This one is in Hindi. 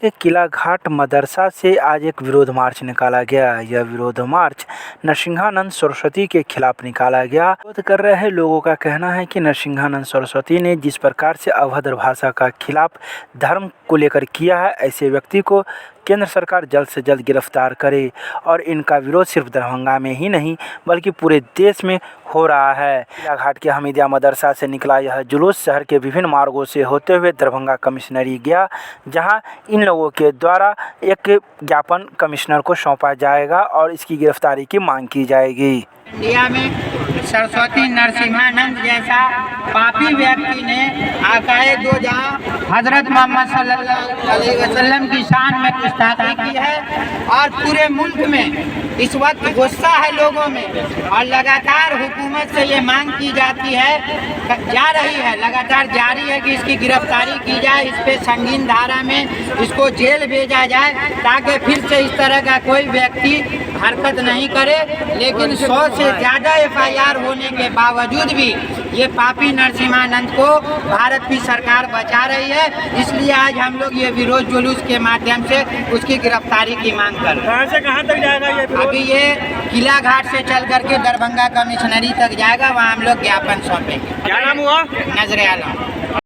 के किला घाट मदरसा से आज एक विरोध मार्च निकाला गया। यह विरोध मार्च नरसिंहानंद सरस्वती के खिलाफ निकाला गया। विरोध कर रहे लोगों का कहना है कि नरसिंहानंद सरस्वती ने जिस प्रकार से अभद्र भाषा का खिलाफ धर्म को लेकर किया है, ऐसे व्यक्ति को केंद्र सरकार जल्द से जल्द गिरफ्तार करे और इनका विरोध सिर्फ दरभंगा में ही नहीं बल्कि पूरे देश में हो रहा है। किला घाट के हमीदिया मदरसा से निकला यह जुलूस शहर के विभिन्न मार्गों से होते हुए दरभंगा कमिश्नरी गया, जहां इन लोगों के द्वारा एक ज्ञापन कमिश्नर को सौंपा जाएगा और इसकी गिरफ्तारी की मांग की जाएगी। इंडिया में सरस्वती नरसिंहानंद जैसा पापी व्यक्ति ने आकाए दो जहां हजरत मोहम्मद सल्लल्लाहु अलैहि वसल्लम की शान में गुस्ताखी की है और पूरे मुल्क में इस वक्त गुस्सा है लोगों में और लगातार हुकूमत से ये मांग की जाती है, जा रही है, लगातार जारी है कि इसकी गिरफ्तारी की जाए, इस पे संगीन धारा में इसको जेल भेजा जाए ताकि फिर से इस तरह का कोई व्यक्ति हरकत नहीं करे। लेकिन 100 से ज़्यादा FIR होने के बावजूद भी ये पापी नरसिंहानंद को भारत की सरकार बचा रही है। इसलिए आज हम लोग ये विरोध जुलूस के माध्यम से उसकी गिरफ्तारी की मांग कर रहे हैं। कहाँ से कहाँ तक जाएगा ये? अभी ये किला घाट से चल करके दरभंगा कमिश्नरी तक जाएगा, वहाँ हम लोग ज्ञापन सौंपेंगे। क्या नाम हुआ? नजर आलम।